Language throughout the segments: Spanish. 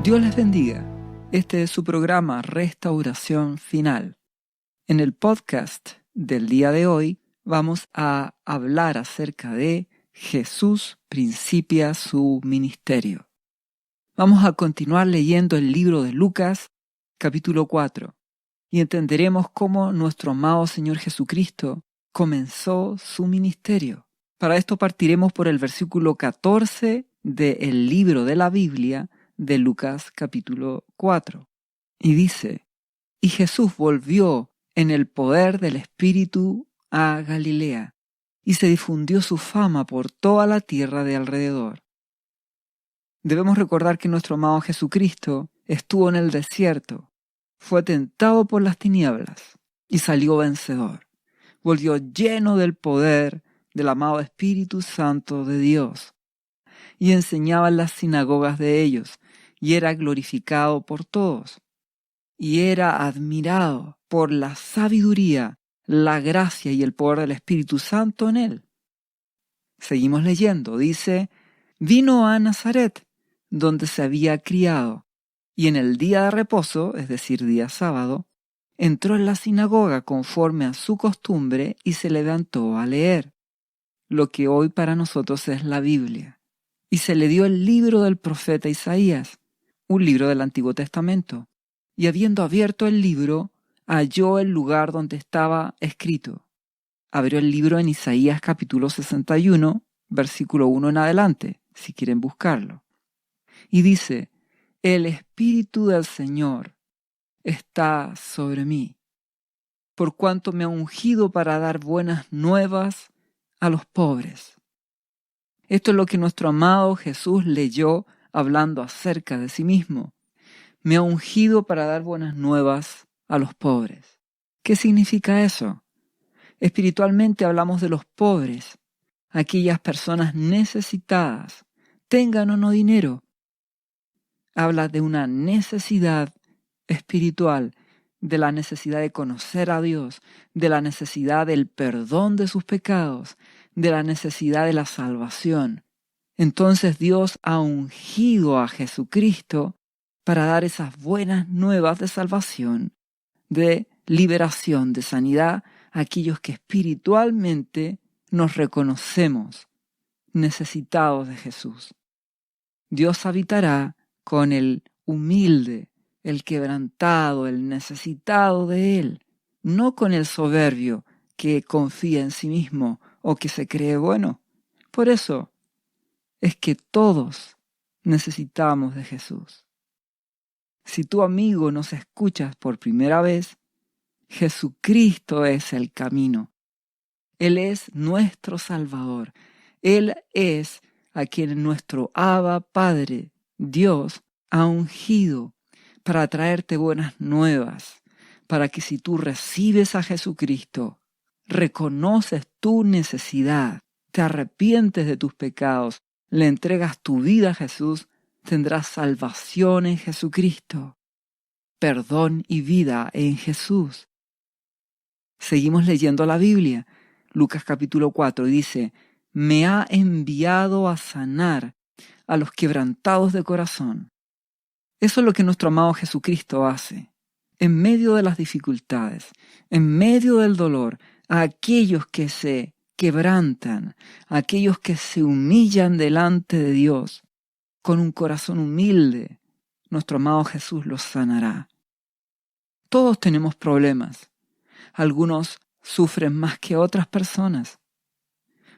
Dios les bendiga. Este es su programa Restauración Final. En el podcast del día de hoy vamos a hablar acerca de Jesús principia su ministerio. Vamos a continuar leyendo el libro de Lucas, capítulo 4, y entenderemos cómo nuestro amado Señor Jesucristo comenzó su ministerio. Para esto partiremos por el versículo 14 del libro de la Biblia de Lucas capítulo 4. Y dice: Y Jesús volvió en el poder del Espíritu a Galilea, y se difundió su fama por toda la tierra de alrededor. Debemos recordar que nuestro amado Jesucristo estuvo en el desierto, fue tentado por las tinieblas y salió vencedor. Volvió lleno del poder del amado Espíritu Santo de Dios y enseñaba en las sinagogas de ellos, y era glorificado por todos, y era admirado por la sabiduría, la gracia y el poder del Espíritu Santo en él. Seguimos leyendo, dice: vino a Nazaret, donde se había criado, y en el día de reposo, es decir, día sábado, entró en la sinagoga conforme a su costumbre y se levantó a leer, lo que hoy para nosotros es la Biblia. Y se le dio el libro del profeta Isaías, un libro del Antiguo Testamento, y habiendo abierto el libro, halló el lugar donde estaba escrito. Abrió el libro en Isaías capítulo 61, versículo 1 en adelante, si quieren buscarlo. Y dice: el Espíritu del Señor está sobre mí, por cuanto me ha ungido para dar buenas nuevas a los pobres. Esto es lo que nuestro amado Jesús leyó hablando acerca de sí mismo. Me ha ungido para dar buenas nuevas a los pobres. ¿Qué significa eso? Espiritualmente hablamos de los pobres, aquellas personas necesitadas, tengan o no dinero. Habla de una necesidad espiritual, de la necesidad de conocer a Dios, de la necesidad del perdón de sus pecados, de la necesidad de la salvación. Entonces Dios ha ungido a Jesucristo para dar esas buenas nuevas de salvación, de liberación, de sanidad a aquellos que espiritualmente nos reconocemos necesitados de Jesús. Dios habitará con el humilde, el quebrantado, el necesitado de Él, no con el soberbio que confía en sí mismo o que se cree bueno. Por eso es que todos necesitamos de Jesús. Si tu amigo nos escuchas por primera vez, Jesucristo es el camino. Él es nuestro Salvador. Él es a quien nuestro Abba Padre, Dios, ha ungido para traerte buenas nuevas, para que si tú recibes a Jesucristo, reconoces tu necesidad, te arrepientes de tus pecados, le entregas tu vida a Jesús, tendrás salvación en Jesucristo, perdón y vida en Jesús. Seguimos leyendo la Biblia. Lucas capítulo 4 dice: me ha enviado a sanar a los quebrantados de corazón. Eso es lo que nuestro amado Jesucristo hace. En medio de las dificultades, en medio del dolor, a aquellos que se quebrantan, a aquellos que se humillan delante de Dios, con un corazón humilde, nuestro amado Jesús los sanará. Todos tenemos problemas. Algunos sufren más que otras personas.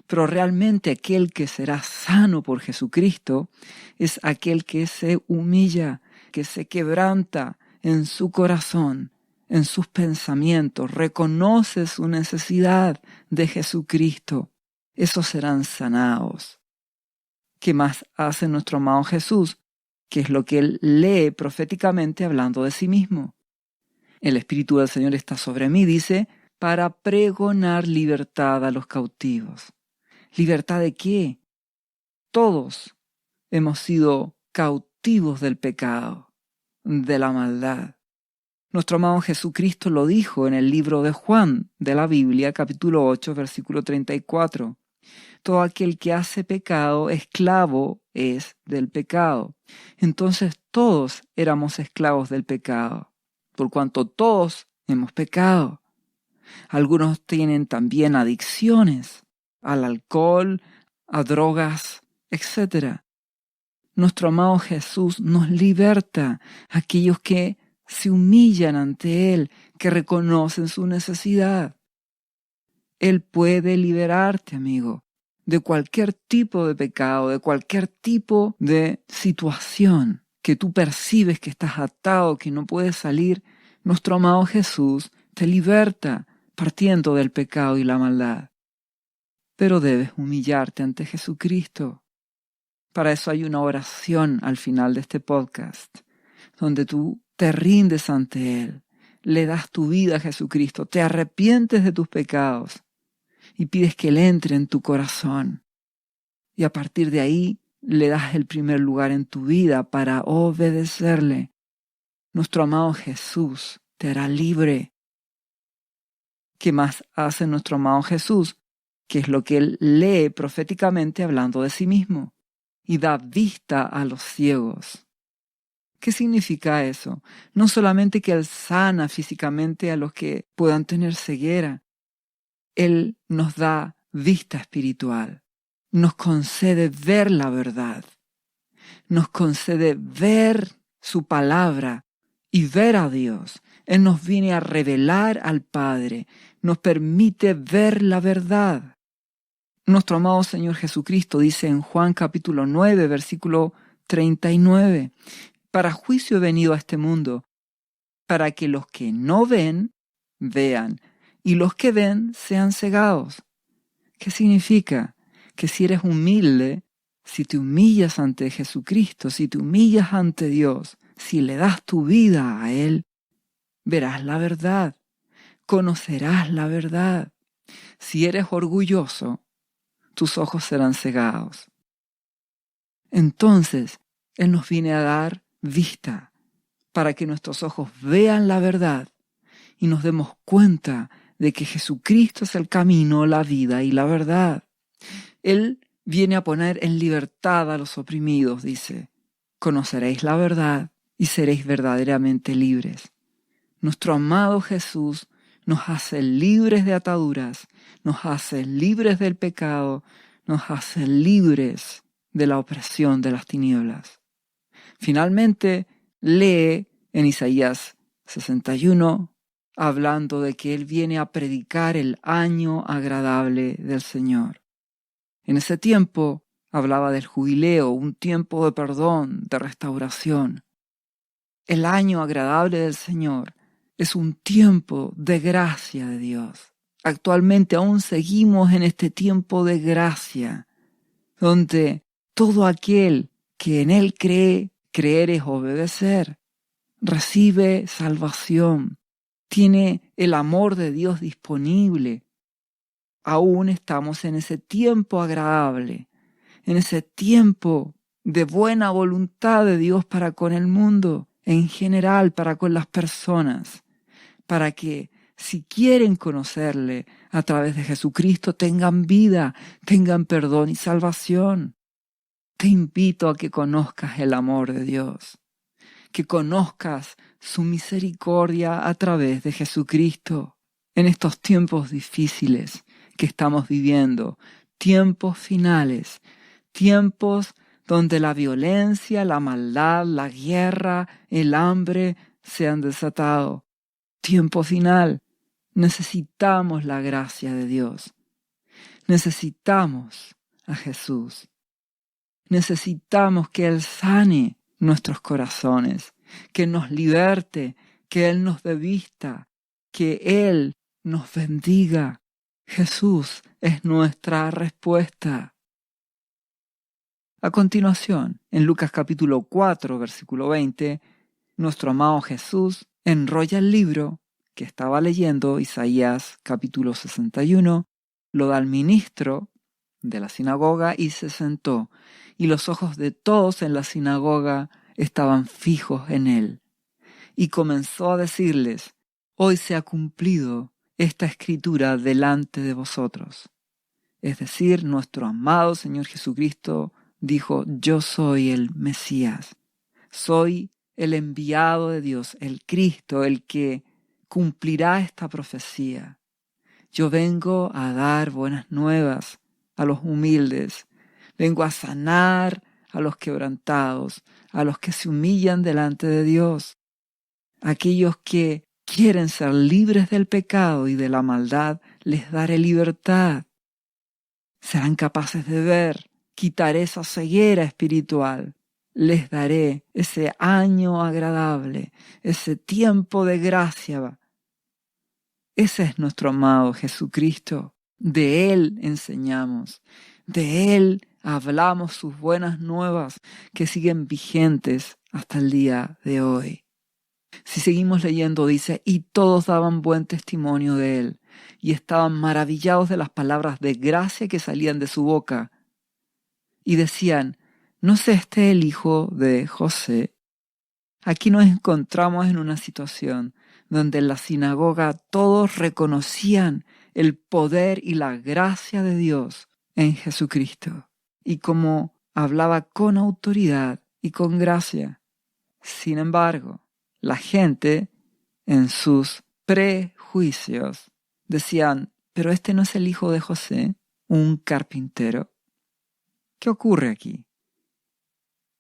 Pero realmente aquel que será sano por Jesucristo es aquel que se humilla, que se quebranta en su corazón, en sus pensamientos, reconoce su necesidad de Jesucristo. Esos serán sanados. ¿Qué más hace nuestro amado Jesús? ¿Qué es lo que él lee proféticamente hablando de sí mismo? El Espíritu del Señor está sobre mí, dice, para pregonar libertad a los cautivos. ¿Libertad de qué? Todos hemos sido cautivos del pecado, de la maldad. Nuestro amado Jesucristo lo dijo en el libro de Juan de la Biblia, capítulo 8, versículo 34. Todo aquel que hace pecado, esclavo es del pecado. Entonces todos éramos esclavos del pecado, por cuanto todos hemos pecado. Algunos tienen también adicciones al alcohol, a drogas, etc. Nuestro amado Jesús nos liberta, aquellos que se humillan ante Él, que reconocen su necesidad. Él puede liberarte, amigo, de cualquier tipo de pecado, de cualquier tipo de situación que tú percibes que estás atado, que no puedes salir. Nuestro amado Jesús te liberta partiendo del pecado y la maldad. Pero debes humillarte ante Jesucristo. Para eso hay una oración al final de este podcast, donde tú te rindes ante Él, le das tu vida a Jesucristo, te arrepientes de tus pecados y pides que Él entre en tu corazón. Y a partir de ahí le das el primer lugar en tu vida para obedecerle. Nuestro amado Jesús te hará libre. ¿Qué más hace nuestro amado Jesús? Que es lo que Él lee proféticamente hablando de sí mismo. Y da vista a los ciegos. ¿Qué significa eso? No solamente que Él sana físicamente a los que puedan tener ceguera. Él nos da vista espiritual. Nos concede ver la verdad. Nos concede ver su palabra y ver a Dios. Él nos viene a revelar al Padre. Nos permite ver la verdad. Nuestro amado Señor Jesucristo dice en Juan capítulo 9, versículo 39, para juicio he venido a este mundo, para que los que no ven, vean, y los que ven sean cegados. ¿Qué significa? Que si eres humilde, si te humillas ante Jesucristo, si te humillas ante Dios, si le das tu vida a Él, verás la verdad, conocerás la verdad. Si eres orgulloso, tus ojos serán cegados. Entonces, Él nos viene a dar vista para que nuestros ojos vean la verdad y nos demos cuenta de que Jesucristo es el camino, la vida y la verdad. Él viene a poner en libertad a los oprimidos, dice, conoceréis la verdad y seréis verdaderamente libres. Nuestro amado Jesús nos hace libres de ataduras, nos hace libres del pecado, nos hace libres de la opresión de las tinieblas. Finalmente, lee en Isaías 61, hablando de que Él viene a predicar el año agradable del Señor. En ese tiempo hablaba del jubileo, un tiempo de perdón, de restauración. El año agradable del Señor es un tiempo de gracia de Dios. Actualmente aún seguimos en este tiempo de gracia, donde todo aquel que en Él cree, creer es obedecer, recibe salvación, tiene el amor de Dios disponible. Aún estamos en ese tiempo agradable, en ese tiempo de buena voluntad de Dios para con el mundo, en general para con las personas, para que si quieren conocerle a través de Jesucristo tengan vida, tengan perdón y salvación. Te invito a que conozcas el amor de Dios, que conozcas su misericordia a través de Jesucristo en estos tiempos difíciles que estamos viviendo, tiempos finales, tiempos donde la violencia, la maldad, la guerra, el hambre se han desatado. Tiempo final. Necesitamos la gracia de Dios. Necesitamos a Jesús. Necesitamos que Él sane nuestros corazones, que nos liberte, que Él nos dé vista, que Él nos bendiga. Jesús es nuestra respuesta. A continuación, en Lucas capítulo 4, versículo 20, nuestro amado Jesús enrolla el libro que estaba leyendo, Isaías capítulo 61, lo da al ministro de la sinagoga y se sentó, y los ojos de todos en la sinagoga estaban fijos en él. Y comenzó a decirles, hoy se ha cumplido esta escritura delante de vosotros. Es decir, nuestro amado Señor Jesucristo dijo: yo soy el Mesías, soy el enviado de Dios, el Cristo, el que cumplirá esta profecía. Yo vengo a dar buenas nuevas a los humildes, vengo a sanar a los quebrantados, a los que se humillan delante de Dios, aquellos que quieren ser libres del pecado y de la maldad, les daré libertad. Serán capaces de ver, quitaré esa ceguera espiritual, les daré ese año agradable, ese tiempo de gracia. Ese es nuestro amado Jesucristo. De Él enseñamos, de Él hablamos sus buenas nuevas que siguen vigentes hasta el día de hoy. Si seguimos leyendo, dice: y todos daban buen testimonio de Él, y estaban maravillados de las palabras de gracia que salían de su boca. Y decían: ¿no es este el hijo de José? Aquí nos encontramos en una situación donde en la sinagoga todos reconocían el poder y la gracia de Dios en Jesucristo, y como hablaba con autoridad y con gracia. Sin embargo, la gente, en sus prejuicios, decían: ¿pero este no es el hijo de José, un carpintero? ¿Qué ocurre aquí?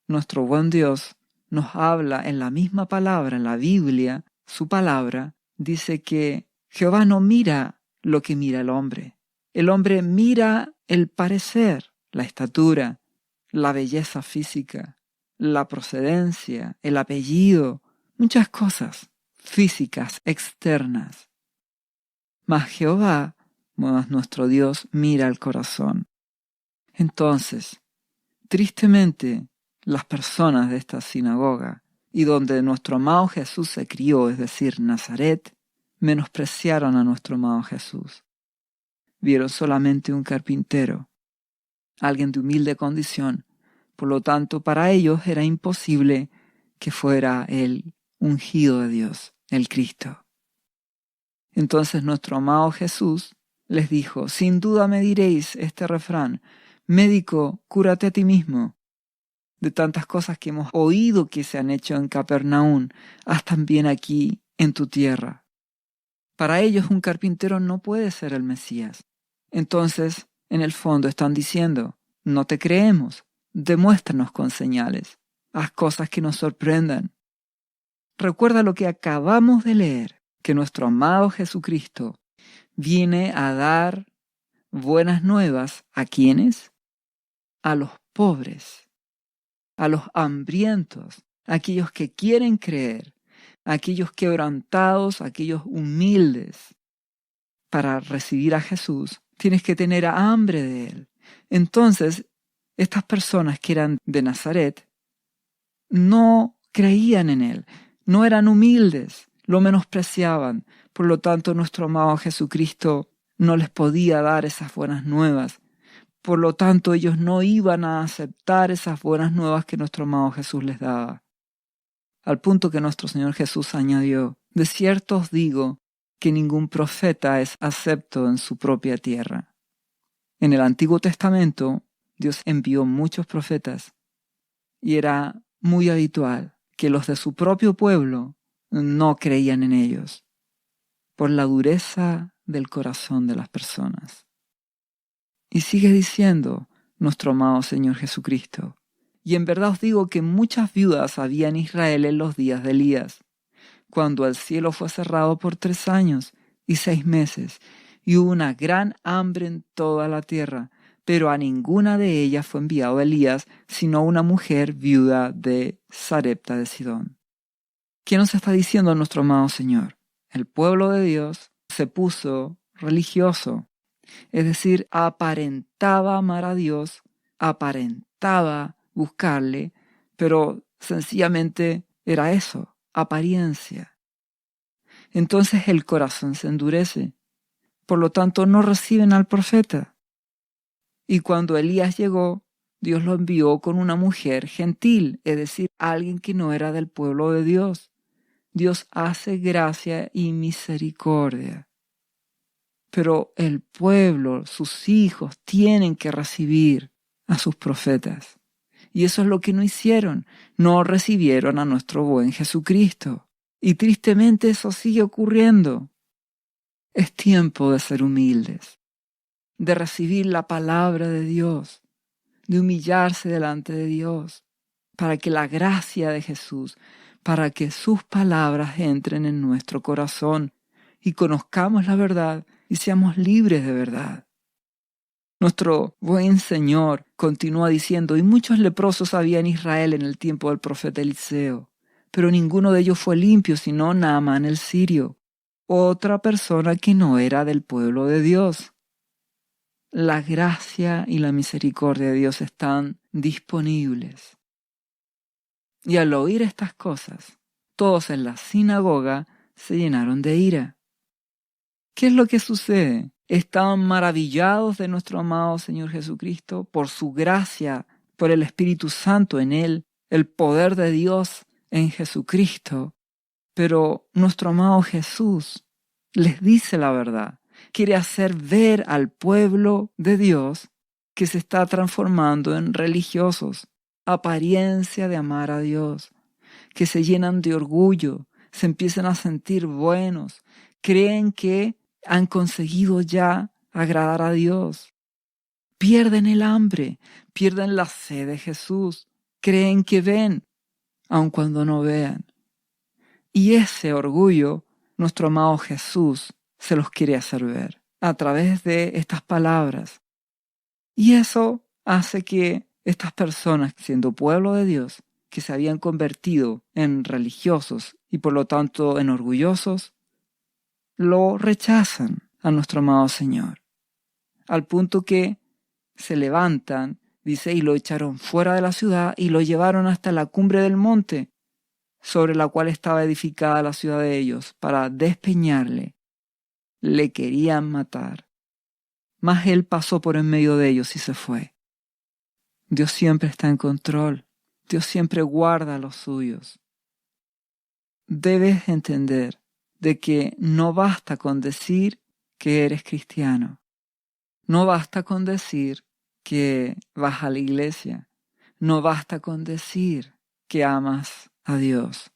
Nuestro buen Dios nos habla en la misma palabra, en la Biblia, su palabra, dice que Jehová no mira lo que mira el hombre. El hombre mira el parecer, la estatura, la belleza física, la procedencia, el apellido, muchas cosas físicas, externas. Mas Jehová, nuestro Dios, mira el corazón. Entonces, tristemente, las personas de esta sinagoga y donde nuestro amado Jesús se crió, es decir, Nazaret, menospreciaron a nuestro amado Jesús. Vieron solamente un carpintero, alguien de humilde condición. Por lo tanto, para ellos era imposible que fuera el ungido de Dios, el Cristo. Entonces nuestro amado Jesús les dijo: sin duda me diréis este refrán: médico, cúrate a ti mismo. De tantas cosas que hemos oído que se han hecho en Capernaum, haz también aquí en tu tierra. Para ellos un carpintero no puede ser el Mesías. Entonces, en el fondo están diciendo: no te creemos, demuéstranos con señales, haz cosas que nos sorprendan. Recuerda lo que acabamos de leer, que nuestro amado Jesucristo viene a dar buenas nuevas ¿a quiénes? A los pobres, a los hambrientos, a aquellos que quieren creer, a aquellos quebrantados, a aquellos humildes. Para recibir a Jesús tienes que tener hambre de Él. Entonces, estas personas que eran de Nazaret no creían en Él, no eran humildes, lo menospreciaban. Por lo tanto, nuestro amado Jesucristo no les podía dar esas buenas nuevas. Por lo tanto, ellos no iban a aceptar esas buenas nuevas que nuestro amado Jesús les daba. Al punto que nuestro Señor Jesús añadió: de cierto os digo que ningún profeta es acepto en su propia tierra. En el Antiguo Testamento, Dios envió muchos profetas y era muy habitual que los de su propio pueblo no creían en ellos por la dureza del corazón de las personas. Y sigue diciendo nuestro amado Señor Jesucristo: y en verdad os digo que muchas viudas había en Israel en los días de Elías, cuando el cielo fue cerrado por 3 años y 6 meses, y hubo una gran hambre en toda la tierra, pero a ninguna de ellas fue enviado Elías, sino una mujer viuda de Sarepta de Sidón. ¿Qué nos está diciendo nuestro amado Señor? El pueblo de Dios se puso religioso, es decir, aparentaba amar a Dios, aparentaba buscarle, pero sencillamente era eso, apariencia. Entonces el corazón se endurece, por lo tanto no reciben al profeta. Y cuando Elías llegó, Dios lo envió con una mujer gentil, es decir, alguien que no era del pueblo de Dios. Dios hace gracia y misericordia. Pero el pueblo, sus hijos, tienen que recibir a sus profetas. Y eso es lo que no hicieron. No recibieron a nuestro buen Jesucristo. Y tristemente eso sigue ocurriendo. Es tiempo de ser humildes, de recibir la palabra de Dios, de humillarse delante de Dios, para que la gracia de Jesús, para que sus palabras entren en nuestro corazón y conozcamos la verdad y seamos libres de verdad. Nuestro buen Señor continúa diciendo, y muchos leprosos había en Israel en el tiempo del profeta Eliseo, pero ninguno de ellos fue limpio, sino Naamán el sirio, otra persona que no era del pueblo de Dios. La gracia y la misericordia de Dios están disponibles. Y al oír estas cosas, todos en la sinagoga se llenaron de ira. ¿Qué es lo que sucede? Estaban maravillados de nuestro amado Señor Jesucristo por su gracia, por el Espíritu Santo en Él, el poder de Dios en Jesucristo. Pero nuestro amado Jesús les dice la verdad. Quiere hacer ver al pueblo de Dios que se está transformando en religiosos, apariencia de amar a Dios, que se llenan de orgullo, se empiezan a sentir buenos, creen que han conseguido ya agradar a Dios. Pierden el hambre, pierden la sed de Jesús, creen que ven, aun cuando no vean. Y ese orgullo, nuestro amado Jesús se los quiere hacer ver a través de estas palabras. Y eso hace que estas personas, siendo pueblo de Dios, que se habían convertido en religiosos y por lo tanto en orgullosos, lo rechazan a nuestro amado Señor. Al punto que se levantan, dice, y lo echaron fuera de la ciudad y lo llevaron hasta la cumbre del monte, sobre la cual estaba edificada la ciudad de ellos, para despeñarle. Le querían matar. Mas él pasó por en medio de ellos y se fue. Dios siempre está en control. Dios siempre guarda a los suyos. Debes entender de que no basta con decir que eres cristiano. No basta con decir que vas a la iglesia. No basta con decir que amas a Dios.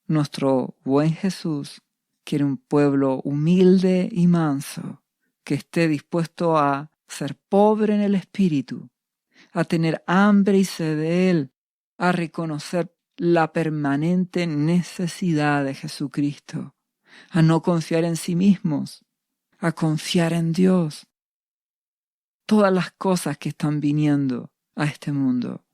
Nuestro buen Jesús quiere un pueblo humilde y manso, que esté dispuesto a ser pobre en el espíritu, a tener hambre y sed de Él, a reconocer la permanente necesidad de Jesucristo, a no confiar en sí mismos, a confiar en Dios. Todas las cosas que están viniendo a este mundo,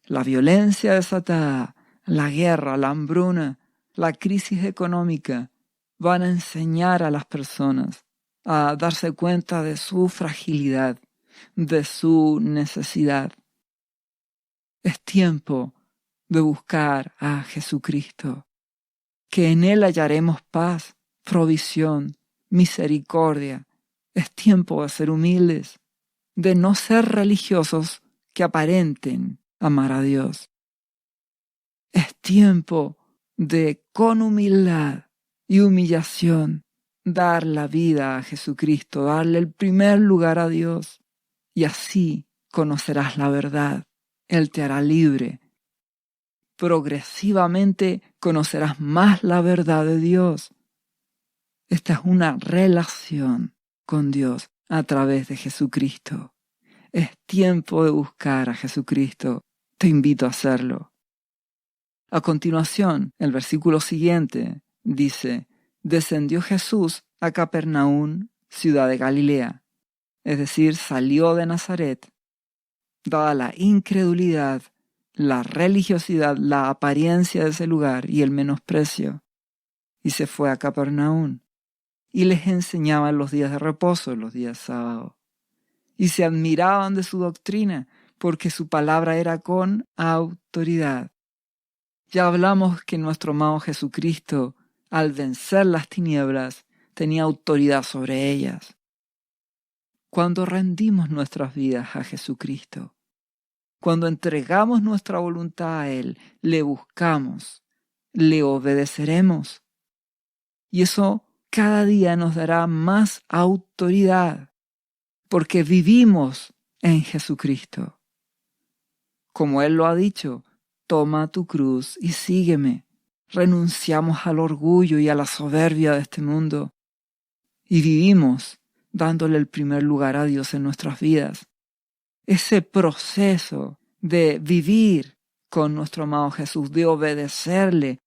la violencia desatada, la guerra, la hambruna, la crisis económica, van a enseñar a las personas a darse cuenta de su fragilidad, de su necesidad. Es tiempo de buscar a Jesucristo, que en Él hallaremos paz, provisión, misericordia. Es tiempo de ser humildes, de no ser religiosos que aparenten amar a Dios. Es tiempo de, con humildad y humillación, dar la vida a Jesucristo, darle el primer lugar a Dios, y así conocerás la verdad. Él te hará libre. Progresivamente conocerás más la verdad de Dios. Esta es una relación con Dios a través de Jesucristo. Es tiempo de buscar a Jesucristo. Te invito a hacerlo. A continuación, el versículo siguiente dice: descendió Jesús a Capernaum, ciudad de Galilea, es decir, salió de Nazaret. Dada la incredulidad, la religiosidad, la apariencia de ese lugar y el menosprecio, y se fue a Capernaum, y les enseñaba en los días de reposo, los días sábados, y se admiraban de su doctrina, porque su palabra era con autoridad. Ya hablamos que nuestro amado Jesucristo, al vencer las tinieblas, tenía autoridad sobre ellas. Cuando rendimos nuestras vidas a Jesucristo, cuando entregamos nuestra voluntad a Él, le buscamos, le obedeceremos. Y eso cada día nos dará más autoridad, porque vivimos en Jesucristo. Como Él lo ha dicho, toma tu cruz y sígueme. Renunciamos al orgullo y a la soberbia de este mundo y vivimos dándole el primer lugar a Dios en nuestras vidas. Ese proceso de vivir con nuestro amado Jesús, de obedecerle,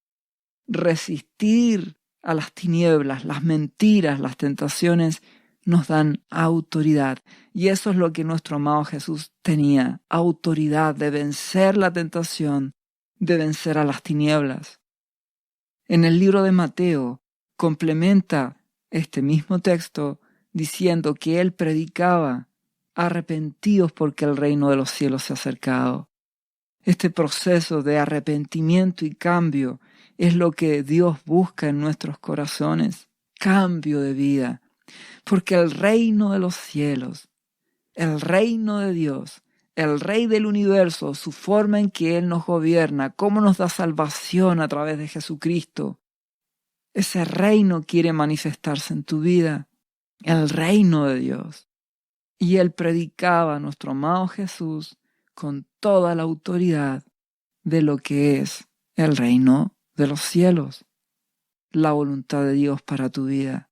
resistir a las tinieblas, las mentiras, las tentaciones, nos dan autoridad. Y eso es lo que nuestro amado Jesús tenía, autoridad de vencer la tentación, de vencer a las tinieblas. En el libro de Mateo complementa este mismo texto diciendo que él predicaba: arrepentidos porque el reino de los cielos se ha acercado. Este proceso de arrepentimiento y cambio es lo que Dios busca en nuestros corazones, cambio de vida, porque el reino de los cielos, el reino de Dios, el Rey del universo, su forma en que Él nos gobierna, cómo nos da salvación a través de Jesucristo, ese reino quiere manifestarse en tu vida, el reino de Dios. Y Él predicaba a nuestro amado Jesús con toda la autoridad de lo que es el reino de los cielos, la voluntad de Dios para tu vida.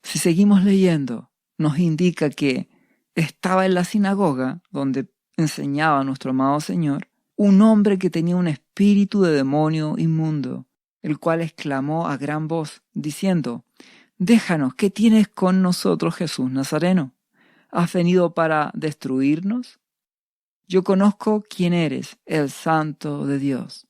Si seguimos leyendo, nos indica que estaba en la sinagoga donde enseñaba nuestro amado Señor un hombre que tenía un espíritu de demonio inmundo, el cual exclamó a gran voz, diciendo: «Déjanos, ¿qué tienes con nosotros, Jesús Nazareno? ¿Has venido para destruirnos? Yo conozco quién eres, el Santo de Dios».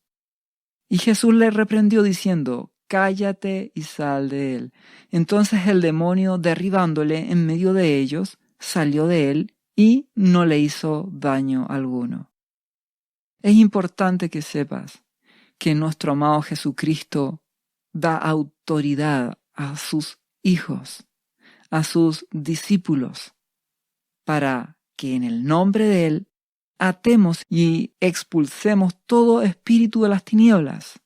Y Jesús le reprendió diciendo: «Cállate y sal de él». Entonces el demonio, derribándole en medio de ellos, salió de él y no le hizo daño alguno. Es importante que sepas que nuestro amado Jesucristo da autoridad a sus hijos, a sus discípulos, para que en el nombre de Él atemos y expulsemos todo espíritu de las tinieblas,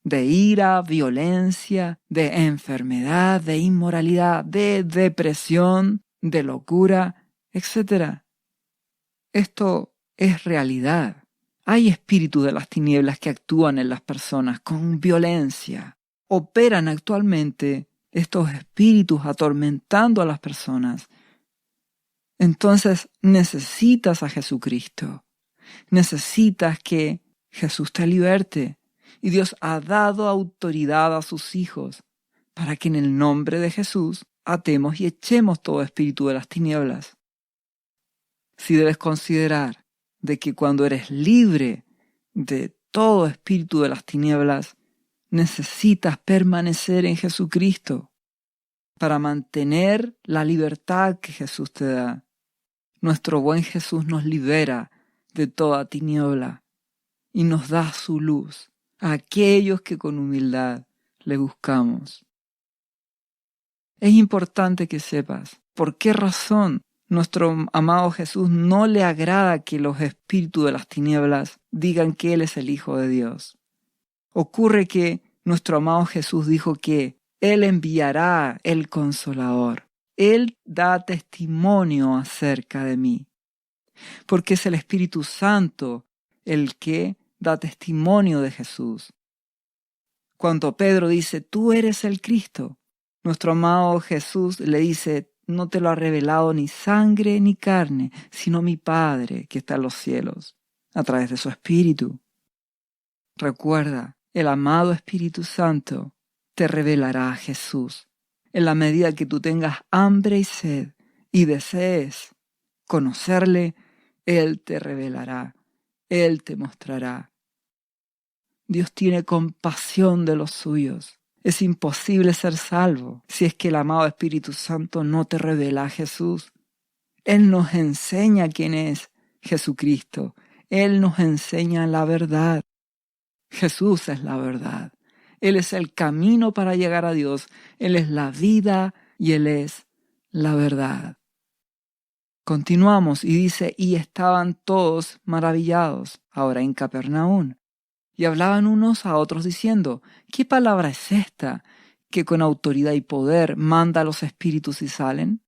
de ira, violencia, de enfermedad, de inmoralidad, de depresión, de locura, etc. Esto es realidad. Hay espíritus de las tinieblas que actúan en las personas con violencia. Operan actualmente estos espíritus atormentando a las personas. Entonces necesitas a Jesucristo. Necesitas que Jesús te liberte. Y Dios ha dado autoridad a sus hijos para que en el nombre de Jesús atemos y echemos todo espíritu de las tinieblas. Si debes considerar de que cuando eres libre de todo espíritu de las tinieblas, necesitas permanecer en Jesucristo para mantener la libertad que Jesús te da. Nuestro buen Jesús nos libera de toda tiniebla y nos da su luz a aquellos que con humildad le buscamos. Es importante que sepas por qué razón nuestro amado Jesús no le agrada que los espíritus de las tinieblas digan que Él es el Hijo de Dios. Ocurre que nuestro amado Jesús dijo que Él enviará el Consolador. Él da testimonio acerca de mí, porque es el Espíritu Santo el que da testimonio de Jesús. Cuando Pedro dice: «Tú eres el Cristo», nuestro amado Jesús le dice: «No te lo ha revelado ni sangre ni carne, sino mi Padre que está en los cielos, a través de su Espíritu». Recuerda, el amado Espíritu Santo te revelará a Jesús. En la medida que tú tengas hambre y sed y desees conocerle, Él te revelará, Él te mostrará. Dios tiene compasión de los suyos. Es imposible ser salvo si es que el amado Espíritu Santo no te revela a Jesús. Él nos enseña quién es Jesucristo. Él nos enseña la verdad. Jesús es la verdad. Él es el camino para llegar a Dios. Él es la vida y Él es la verdad. Continuamos y dice: «Y estaban todos maravillados, ahora en Capernaum, y hablaban unos a otros diciendo: ¿Qué palabra es esta que con autoridad y poder manda a los espíritus y salen?»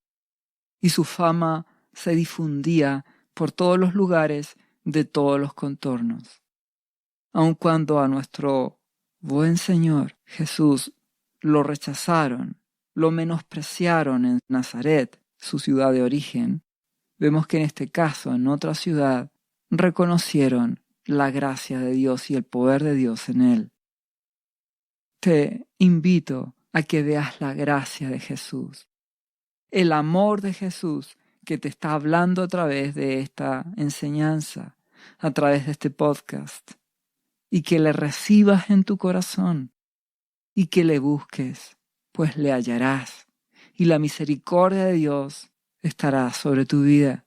Y su fama se difundía por todos los lugares de todos los contornos. Aun cuando a nuestro buen Señor Jesús lo rechazaron, lo menospreciaron en Nazaret, su ciudad de origen, vemos que en este caso, en otra ciudad, reconocieron la gracia de Dios y el poder de Dios en él. Te invito a que veas la gracia de Jesús, el amor de Jesús que te está hablando a través de esta enseñanza, a través de este podcast, y que le recibas en tu corazón y que le busques, pues le hallarás, y la misericordia de Dios estará sobre tu vida.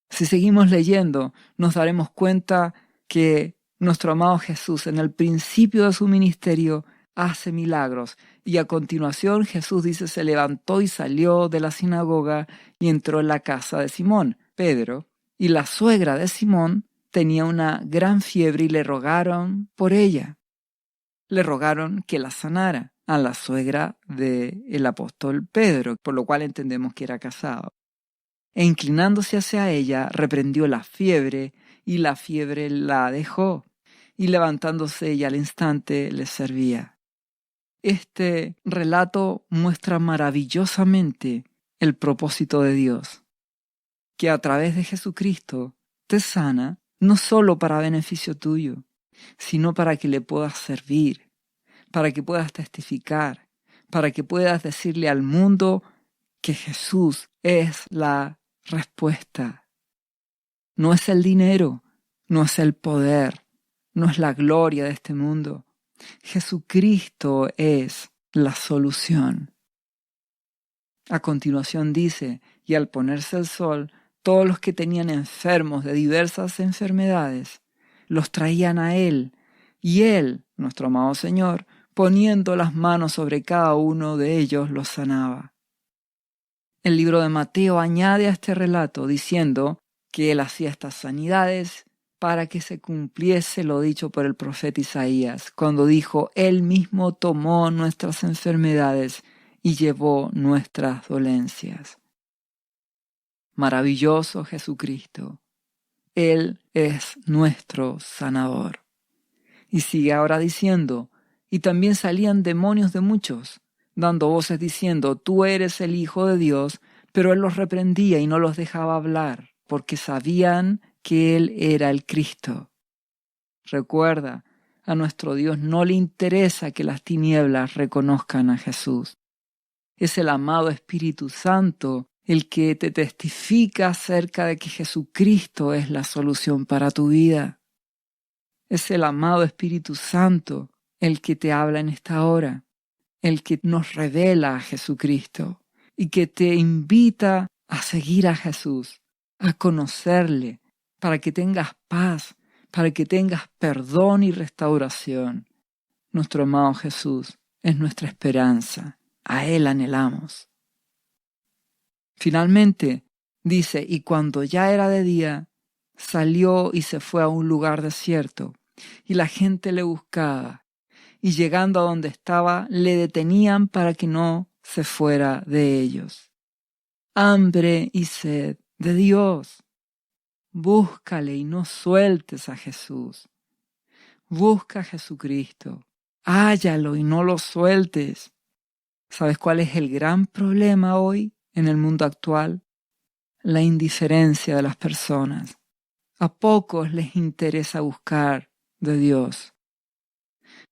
Si seguimos leyendo, nos daremos cuenta que nuestro amado Jesús en el principio de su ministerio hace milagros y a continuación Jesús dice se levantó y salió de la sinagoga y entró en la casa de Simón, Pedro, y la suegra de Simón tenía una gran fiebre y le rogaron por ella. Le rogaron que la sanara a la suegra del apóstol Pedro, por lo cual entendemos que era casado. E inclinándose hacia ella, reprendió la fiebre, y la fiebre la dejó, y levantándose ella al instante le servía. Este relato muestra maravillosamente el propósito de Dios, que a través de Jesucristo te sana, no solo para beneficio tuyo, sino para que le puedas servir, para que puedas testificar, para que puedas decirle al mundo que Jesús es la respuesta. No es el dinero, no es el poder, no es la gloria de este mundo. Jesucristo es la solución. A continuación dice, y al ponerse el sol, todos los que tenían enfermos de diversas enfermedades, los traían a Él, y Él, nuestro amado Señor, poniendo las manos sobre cada uno de ellos, los sanaba. El libro de Mateo añade a este relato diciendo que Él hacía estas sanidades para que se cumpliese lo dicho por el profeta Isaías, cuando dijo, Él mismo tomó nuestras enfermedades y llevó nuestras dolencias. Maravilloso Jesucristo, Él es nuestro sanador. Y sigue ahora diciendo, y también salían demonios de muchos, dando voces diciendo, tú eres el Hijo de Dios, pero Él los reprendía y no los dejaba hablar, porque sabían que Él era el Cristo. Recuerda, a nuestro Dios no le interesa que las tinieblas reconozcan a Jesús. Es el amado Espíritu Santo el que te testifica acerca de que Jesucristo es la solución para tu vida. Es el amado Espíritu Santo el que te habla en esta hora, el que nos revela a Jesucristo y que te invita a seguir a Jesús, a conocerle, para que tengas paz, para que tengas perdón y restauración. Nuestro amado Jesús es nuestra esperanza, a Él anhelamos. Finalmente, dice, y cuando ya era de día, salió y se fue a un lugar desierto, y la gente le buscaba, y llegando a donde estaba, le detenían para que no se fuera de ellos. Hambre y sed de Dios. Búscale y no sueltes a Jesús. Busca a Jesucristo. Hállalo y no lo sueltes. ¿Sabes cuál es el gran problema hoy en el mundo actual? La indiferencia de las personas. A pocos les interesa buscar de Dios.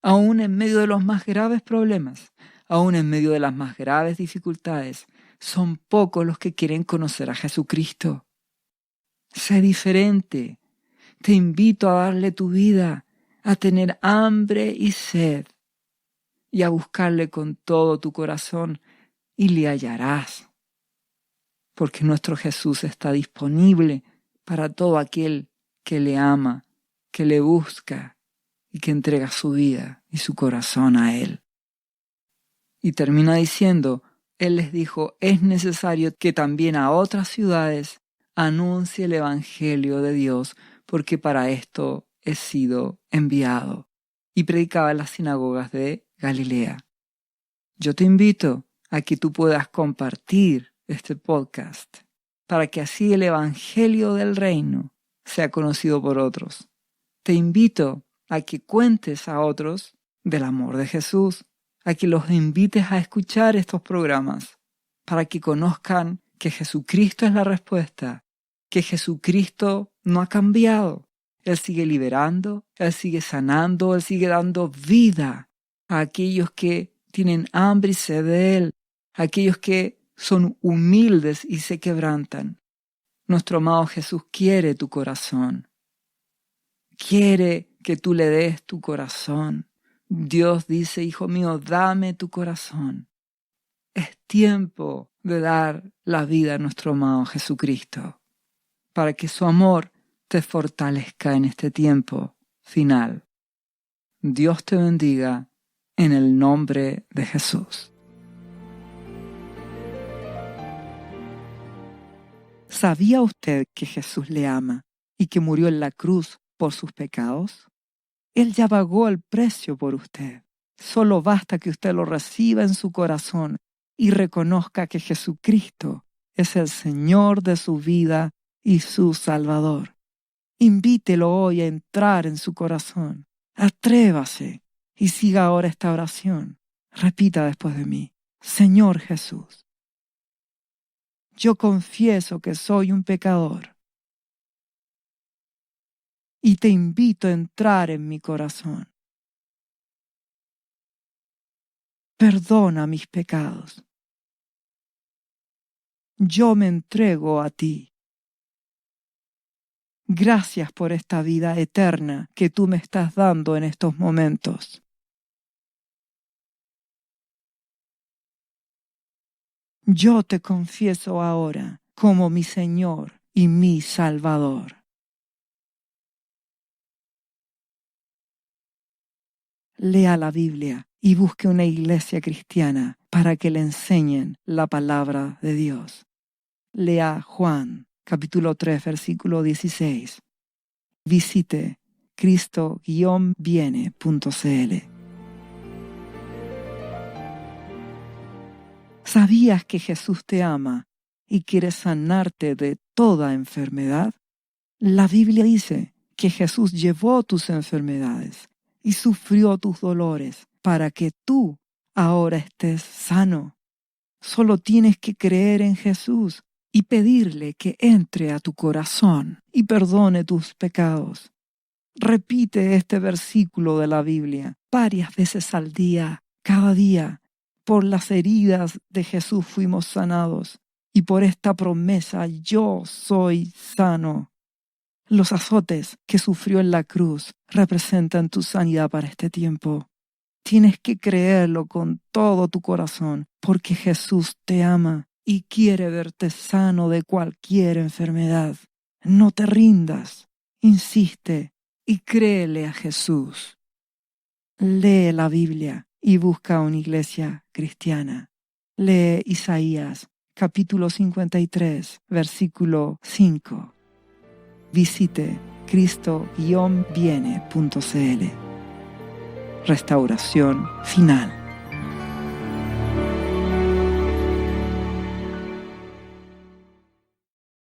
Aún en medio de los más graves problemas, aún en medio de las más graves dificultades, son pocos los que quieren conocer a Jesucristo. Sé diferente. Te invito a darle tu vida, a tener hambre y sed, y a buscarle con todo tu corazón, y le hallarás. Porque nuestro Jesús está disponible para todo aquel que le ama, que le busca y que entrega su vida y su corazón a Él. Y termina diciendo, Él les dijo, es necesario que también a otras ciudades anuncie el Evangelio de Dios, porque para esto he sido enviado. Y predicaba en las sinagogas de Galilea. Yo te invito a que tú puedas compartir este podcast para que así el evangelio del reino sea conocido por otros. Te invito a que cuentes a otros del amor de Jesús, a que los invites a escuchar estos programas, para que conozcan que Jesucristo es la respuesta, que Jesucristo no ha cambiado. Él sigue liberando, Él sigue sanando, Él sigue dando vida a aquellos que tienen hambre y sed de Él, a aquellos que son humildes y se quebrantan. Nuestro amado Jesús quiere tu corazón. Quiere que tú le des tu corazón. Dios dice, hijo mío, dame tu corazón. Es tiempo de dar la vida a nuestro amado Jesucristo, para que su amor te fortalezca en este tiempo final. Dios te bendiga en el nombre de Jesús. ¿Sabía usted que Jesús le ama y que murió en la cruz por sus pecados? Él ya pagó el precio por usted. Solo basta que usted lo reciba en su corazón y reconozca que Jesucristo es el Señor de su vida y su Salvador. Invítelo hoy a entrar en su corazón. Atrévase y siga ahora esta oración. Repita después de mí: Señor Jesús, yo confieso que soy un pecador y te invito a entrar en mi corazón. Perdona mis pecados. Yo me entrego a ti. Gracias por esta vida eterna que tú me estás dando en estos momentos. Yo te confieso ahora como mi Señor y mi Salvador. Lea la Biblia y busque una iglesia cristiana para que le enseñen la palabra de Dios. Lea Juan, capítulo 3, versículo 16. Visite cristo-viene.cl. ¿Sabías que Jesús te ama y quiere sanarte de toda enfermedad? La Biblia dice que Jesús llevó tus enfermedades y sufrió tus dolores para que tú ahora estés sano. Solo tienes que creer en Jesús y pedirle que entre a tu corazón y perdone tus pecados. Repite este versículo de la Biblia varias veces al día, cada día. Por las heridas de Jesús fuimos sanados y por esta promesa yo soy sano. Los azotes que sufrió en la cruz representan tu sanidad para este tiempo. Tienes que creerlo con todo tu corazón, porque Jesús te ama y quiere verte sano de cualquier enfermedad. No te rindas, insiste y créele a Jesús. Lee la Biblia y busca una iglesia cristiana. Lee Isaías, capítulo 53, versículo 5. Visite cristo-viene.cl. Restauración final.